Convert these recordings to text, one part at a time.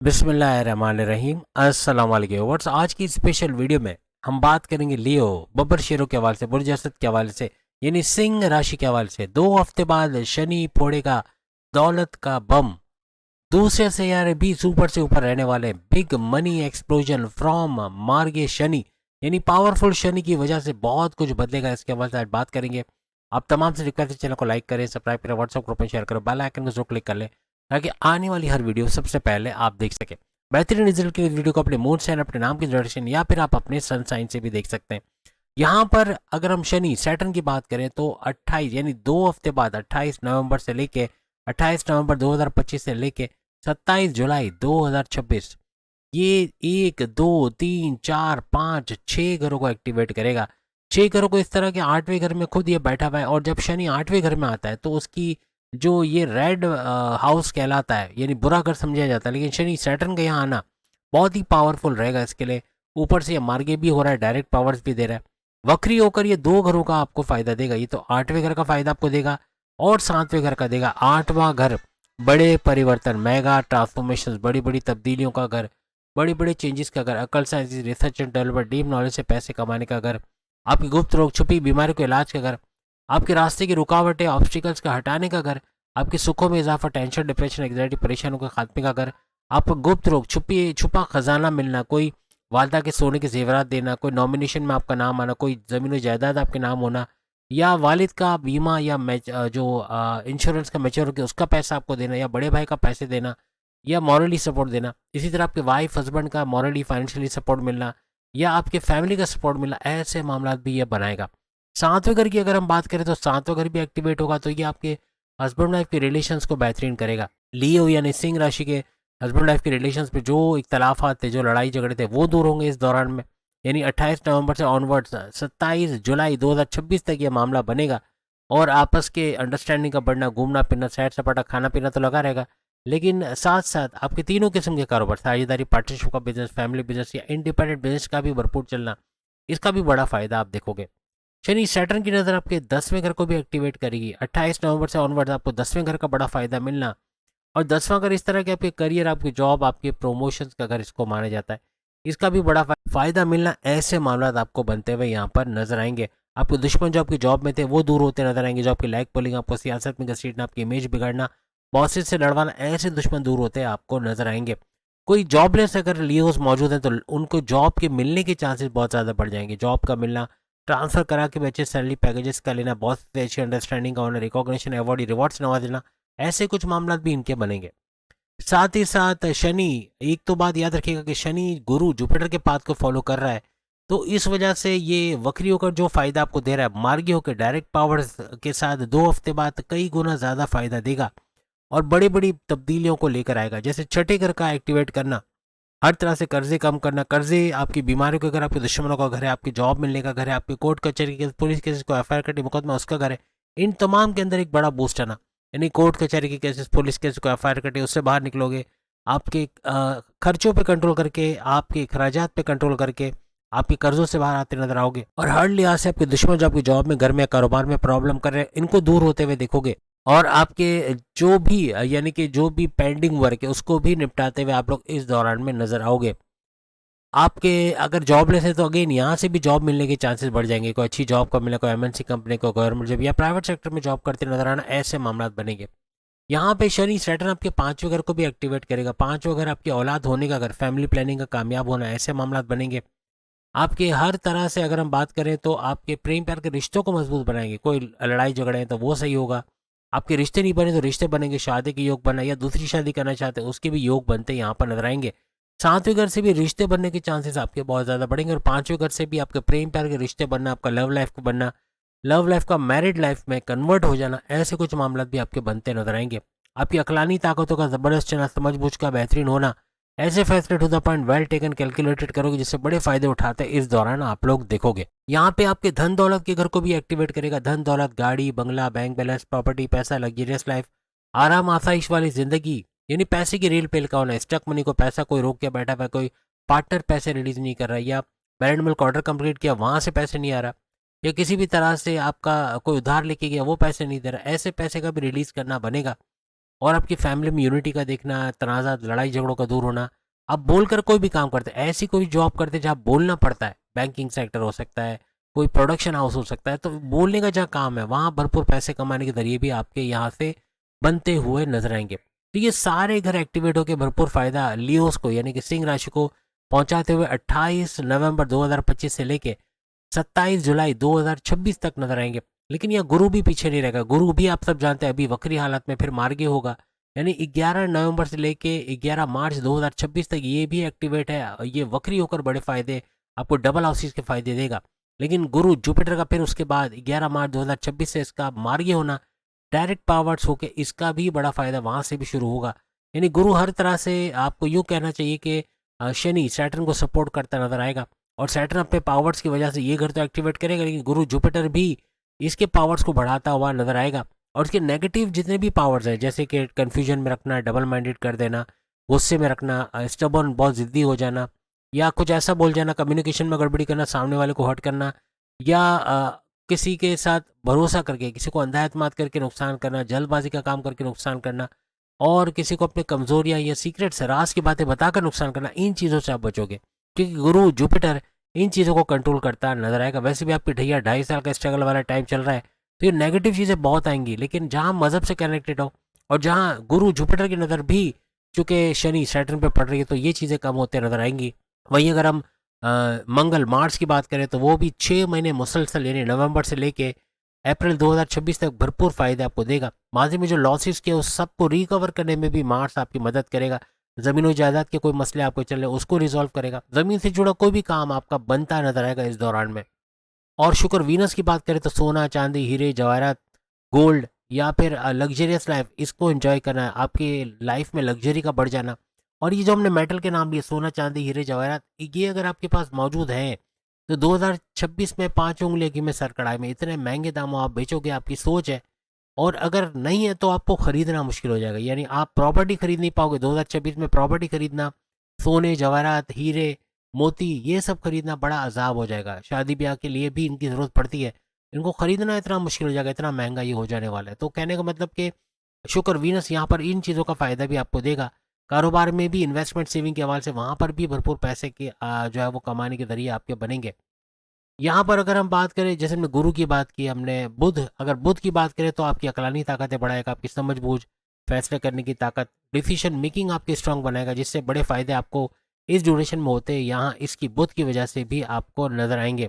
बिस्मिल्लाहिर्रहमानिर्रहीम। अस्सलाम वालेकुम व्हाट्स। आज की स्पेशल वीडियो में हम बात करेंगे लियो बब्बर शेरों के हवाले से, बुर्ज असद के हवाले से, यानी सिंह राशि के हवाले से। 2 हफ्ते बाद शनि फोड़ेगा दौलत का बम। दूसरे सियारे भी सुपर से ऊपर रहने वाले। बिग मनी एक्सप्लोजन फ्रॉम मार्गे शनि, यानी पावरफुल शनि की वजह से बहुत कुछ बदलेगा। इसके हवाले से आज बात करेंगे। आप तमाम से रिक्वेस्ट है, चैनल को लाइक करें, सब्सक्राइब करें, व्हाट्सएप ग्रुप में शेयर करें, बेल आइकन को जरूर क्लिक कर लें ताकि आने वाली हर वीडियो सबसे पहले आप देख सकें। बेहतरीन रिजल्ट के लिए वीडियो को अपने मूड से, अपने नाम की डायरेक्शन या फिर आप अपने सन साइन से भी देख सकते हैं। यहाँ पर अगर हम शनि सैटर्न की बात करें तो 28 यानी 2 हफ्ते बाद 28 नवंबर से लेके 28 नवंबर 2025 से लेके 27 जुलाई 2026 ये 1 2 3 4 5 6 घरों को एक्टिवेट करेगा। 6 घरों को इस तरह के 8वें घर में खुद ये बैठा हुआ है। और जब शनि 8वें घर में आता है तो उसकी जो ये रेड हाउस कहलाता है, यानी बुरा घर समझा जाता है, लेकिन शनि सैटर्न का यहाँ आना बहुत ही पावरफुल रहेगा इसके लिए। ऊपर से ये मार्गे भी हो रहा है, डायरेक्ट पावर्स भी दे रहा है। वक्री होकर ये 2 घरों का आपको फायदा देगा। ये तो 8वें घर का फायदा आपको देगा और 7वें घर का देगा। 8वां घर बड़े परिवर्तन, मेगा ट्रांसफॉर्मेशन, बड़ी बड़ी तब्दीलियों का घर, बड़े बड़े चेंजेस का घर, अकल, science, research and development, deep knowledge से पैसे कमाने का घर, आपकी गुप्त रोग, छुपी बीमारियों के इलाज का घर, आपके रास्ते की रुकावटें, ऑब्स्टिकल्स का हटाने का घर, आपके सुखों में इजाफा, टेंशन, डिप्रेशन, एग्जाइटी, परेशानियों के खात्मे का घर, आपको गुप्त रोग, छुपा खजाना मिलना, कोई वालदा के सोने के जेवरात देना, कोई नॉमिनेशन में आपका नाम आना, कोई ज़मीन जायदाद आपके नाम होना, या वालिद का बीमा या जो इंश्योरेंस का मैच्योर हो गया उसका पैसा आपको देना, या बड़े भाई का पैसे देना, या मॉरली सपोर्ट देना। इसी तरह आपके वाइफ हस्बैंड का मॉरली फाइनेंशियली सपोर्ट मिलना, या आपके फैमिली का सपोर्ट मिलना, ऐसे मामला भी ये बनाएगा। 7वें घर की अगर हम बात करें तो 7वां घर भी एक्टिवेट होगा तो ये आपके हस्बैंड वाइफ के रिलेशंस को बेहतरीन करेगा। लियो यानी सिंह राशि के हस्बैंड वाइफ के रिलेशंस में जो इख्तलाफात थे, जो लड़ाई झगड़े थे, वो दूर होंगे इस दौरान में। यानी 28 नवंबर से ऑनवर्ड्स 27 जुलाई 2026 तक ये मामला बनेगा। और आपस के अंडरस्टैंडिंग का बढ़ना, घूमना फिरना, सैर सपाटा, खाना पीना तो लगा रहेगा। लेकिन साथ साथ आपके तीनों किस्म के कारोबार, साझेदारी, पार्टनरशिप का बिजनेस, फैमिली बिजनेस या इंडिपेंडेंट बिजनेस का भी भरपूर चलना, इसका भी बड़ा फायदा आप देखोगे। शनि सैटर्न की नज़र आपके 10वें घर को भी एक्टिवेट करेगी। 28 नवंबर से ऑनवर्ड आपको 10वें घर का बड़ा फायदा मिलना। और 10वां घर इस तरह के आपके करियर, आपकी जॉब, आपके प्रमोशंस का घर इसको माना जाता है। इसका भी बड़ा फायदा मिलना, ऐसे मामला आपको बनते हुए यहाँ पर नजर आएंगे। आपके दुश्मन जो आपकी जॉब में थे वो दूर होते नजर आएंगे। जो आपकी लाइक पोलिंग, आपको सियासत में घसीटना, आपकी इमेज बिगाड़ना, बॉसेस से लड़वाना, ऐसे दुश्मन दूर होते आपको नजर आएंगे। कोई जॉबलेस अगर लियोस मौजूद हैं तो उनको जॉब के मिलने के चांसेस बहुत ज़्यादा बढ़ जाएंगे। जॉब का मिलना, ट्रांसफर करा के भी अच्छे सैलरी पैकेजेस का लेना, बॉस से अच्छी अंडरस्टैंडिंग का होना, रिकॉग्निशन, अवार्ड, रिवॉर्ड्स नवाजना, ऐसे कुछ मामला भी इनके बनेंगे। साथ ही साथ शनि, एक तो बात याद रखिएगा कि शनि गुरु जुपिटर के पाथ को फॉलो कर रहा है, तो इस वजह से ये वक्री होकर जो फायदा आपको दे रहा है, मार्गी होकर डायरेक्ट पावर्स के साथ 2 हफ्ते बाद कई गुना ज़्यादा फायदा देगा और बड़ी बड़ी तब्दीलियों को लेकर आएगा। जैसे छठे घर का एक्टिवेट करना, हर तरह से कर्जे कम करना, कर्जे, आपकी बीमारियों का घर, आपके दुश्मनों का घर है, आपकी जॉब मिलने का घर है, आपके कोर्ट कचहरी के पुलिस केसेस को एफ आई आर कटे मुकदमा उसका घर है, इन तमाम के अंदर एक बड़ा बूस्ट आना। यानी कोर्ट कचहरी के केसेस, पुलिस केस को एफ आई आर कटे, उससे बाहर निकलोगे। आपके खर्चों पे कंट्रोल करके, आपके अखराजात पे कंट्रोल करके, आपके कर्जों से बाहर आते नजर आओगे। और हर लिहाज से आपके दुश्मन जो आपकी जॉब में, घर में, कारोबार में प्रॉब्लम कर रहे हैं, इनको दूर होते हुए देखोगे। और आपके जो भी यानी कि जो भी पेंडिंग वर्क है उसको भी निपटाते हुए आप लोग इस दौरान में नजर आओगे। आपके अगर जॉबलेस है तो अगेन यहाँ से भी जॉब मिलने के चांसेस बढ़ जाएंगे। कोई अच्छी जॉब का मिलना, कोई एमएनसी कंपनी को, गवर्नमेंट जॉब या प्राइवेट सेक्टर में जॉब करते नजर आना, ऐसे मामला बनेंगे। यहाँ पे शनि सैटर्न आपके 5वें घर को भी एक्टिवेट करेगा। 5वां घर आपकी औलाद होने का घर, फैमिली प्लानिंग का कामयाब होना, ऐसे मामला बनेंगे। आपके हर तरह से अगर हम बात करें तो आपके प्रेम प्यार के रिश्तों को मजबूत बनाएंगे। कोई लड़ाई झगड़े हैं तो वो सही होगा। आपके रिश्ते नहीं बने तो रिश्ते बनेंगे। शादी के योग बना, या दूसरी शादी करना चाहते हैं उसके भी योग बनते यहाँ पर नजर आएंगे। 7वें घर से भी रिश्ते बनने के चांसेस आपके बहुत ज़्यादा बढ़ेंगे। और 5वें घर से भी आपके प्रेम प्यार के रिश्ते बनना, आपका लव लाइफ को बनना, लव लाइफ का मैरिड लाइफ में कन्वर्ट हो जाना, ऐसे कुछ मामला भी आपके बनते नजर आएंगे। आपकी अकलानी ताकतों का ज़बरदस्त चना, समझ बूझ का बेहतरीन होना, ऐसे फैसले to the point, well taken, calculated करोगे जिससे बड़े फायदे उठाते इस दौरान आप लोग देखोगे। यहाँ पे आपके धन दौलत के घर को भी एक्टिवेट करेगा। धन दौलत, गाड़ी बंगला, बैंक बैलेंस, प्रॉपर्टी, पैसा, लग्जरियस लाइफ, आराम आसाइश वाली जिंदगी, यानी पैसे की रेल पेल का होना। स्टक मनी को पैसा कोई रोक के बैठा हुआ, कोई पार्टनर पैसे रिलीज नहीं कर रहा, या मैरिड मिल्क ऑर्डर कंप्लीट किया वहां से पैसे नहीं आ रहा, या किसी भी तरह से आपका कोई उधार लेके गया वो पैसे नहीं दे रहा, ऐसे पैसे का भी रिलीज करना बनेगा। और आपकी फैमिली में यूनिटी का देखना, तनाज़ा, लड़ाई झगड़ों का दूर होना। आप बोलकर कोई भी काम करते हैं, ऐसी कोई जॉब करते हैं जहाँ बोलना पड़ता है, बैंकिंग सेक्टर हो सकता है, कोई प्रोडक्शन हाउस हो सकता है, तो बोलने का जहाँ काम है वहाँ भरपूर पैसे कमाने के जरिए भी आपके यहाँ से बनते हुए नजर आएंगे। तो ये सारे घर एक्टिवेट होकर भरपूर फायदा लियोस को यानी कि सिंह राशि को पहुंचाते हुए 28 नवंबर 2025 से लेके 27 जुलाई 2026 तक नजर आएंगे। लेकिन यह गुरु भी पीछे नहीं रहेगा। गुरु भी आप सब जानते हैं अभी वक्री हालत में फिर मार्गी होगा, यानी 11 नवंबर से लेके 11 मार्च 2026 तक ये भी एक्टिवेट है। ये वक्री होकर बड़े फायदे आपको डबल हाउसेस के फायदे देगा। लेकिन गुरु जुपिटर का फिर उसके बाद 11 मार्च 2026 से इसका मार्गी होना, डायरेक्ट पावर्स होके इसका भी बड़ा फायदा वहां से भी शुरू होगा। यानी गुरु हर तरह से आपको यूँ कहना चाहिए कि शनि सैटर्न को सपोर्ट करता नजर आएगा। और सैटर्न अपने पावर्स की वजह से ये घर तो एक्टिवेट करेगा, लेकिन गुरु जुपिटर भी इसके पावर्स को बढ़ाता हुआ नजर आएगा। और इसके नेगेटिव जितने भी पावर्स हैं, जैसे कि कन्फ्यूजन में रखना, डबल माइंडेड कर देना, गुस्से में रखना, स्टबर्न बहुत ज़िद्दी हो जाना, या कुछ ऐसा बोल जाना, कम्युनिकेशन में गड़बड़ी करना, सामने वाले को हर्ट करना, या किसी के साथ भरोसा करके किसी को अंधा एतमाद करके नुकसान करना, जल्दबाजी का काम करके नुकसान करना, और किसी को अपने कमजोरियां या सीक्रेट्स राज की बातें बताकर नुकसान करना, इन चीज़ों से आप बचोगे क्योंकि गुरु जुपिटर इन चीज़ों को कंट्रोल करता नजर आएगा। वैसे भी आपकी ढैया 2.5 साल का स्ट्रगल वाला टाइम चल रहा है, तो ये नेगेटिव चीज़ें बहुत आएंगी। लेकिन जहाँ मजहब से कनेक्टेड हो और जहाँ गुरु जुपिटर की नज़र भी चूंकि शनि सैटर्न पे पड़ रही है, तो ये चीज़ें कम होते नजर आएंगी। वहीं अगर हम मंगल मार्स की बात करें तो वो भी 6 महीने मुसलसल यानी नवंबर से लेके अप्रैल 2026 तक भरपूर फायदे आपको देगा। माजी में जो लॉसेस किए उस सबको रिकवर करने में भी मार्स आपकी मदद करेगा। ज़मीन और जायदाद के कोई मसले आपको चल रहे उसको रिजॉल्व करेगा। ज़मीन से जुड़ा कोई भी काम आपका बनता नजर आएगा इस दौरान में। और शुक्र वीनस की बात करें तो सोना, चांदी, हीरे जवाहरात, गोल्ड या फिर लग्जरियस लाइफ, इसको एंजॉय करना है, आपकी लाइफ में लग्जरी का बढ़ जाना। और ये जो हमने मेटल के नाम लिए सोना, चांदी, हीरे जवाहरात, ये अगर आपके पास मौजूद हैं तो 2026 में 5 उंगलियों की में सर कढ़ाई में इतने महंगे दामों आप बेचोगे, आपकी सोच है। और अगर नहीं है तो आपको खरीदना मुश्किल हो जाएगा, यानी आप प्रॉपर्टी खरीद नहीं पाओगे। 2026 में प्रॉपर्टी खरीदना, सोने, जवाहरात, हीरे, मोती, ये सब खरीदना बड़ा अजाब हो जाएगा। शादी ब्याह के लिए भी इनकी ज़रूरत पड़ती है, इनको खरीदना इतना मुश्किल हो जाएगा, इतना महंगा ये हो जाने वाला है। तो कहने का मतलब कि शुक्र वीनस यहाँ पर इन चीज़ों का फ़ायदा भी आपको देगा। कारोबार में भी इन्वेस्टमेंट सेविंग के हवाले से वहाँ पर भी भरपूर पैसे के जो है वो कमाने के जरिए आपके बनेंगे। यहाँ पर अगर हम बात करें, जैसे हमने गुरु की बात की, हमने बुध, अगर बुध की बात करें तो आपकी अकलानी ताकतें बढ़ाएगा, आपकी समझबूझ, फैसले करने की ताकत, डिसीजन मेकिंग आपकी स्ट्रांग बनाएगा, जिससे बड़े फायदे आपको इस ड्यूरेशन में होते हैं। यहाँ इसकी बुध की वजह से भी आपको नजर आएंगे।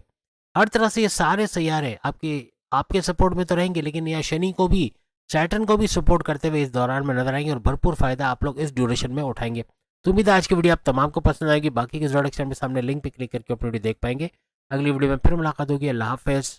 हर तरह से ये सारे सैयारे आपके आपके सपोर्ट में तो रहेंगे, लेकिन यह शनि को भी, सैटर्न को भी सपोर्ट करते हुए इस दौरान में नजर आएंगे और भरपूर फायदा आप लोग इस ड्यूरेशन में उठाएंगे। तो उम्मीद है आज की वीडियो आप तमाम को पसंद आएगी। बाकी के जोड़क में सामने लिंक पे क्लिक करके अपनी वीडियो देख पाएंगे। अगली वीडियो में फिर मुलाकात होगी। अल्लाह हाफिज़।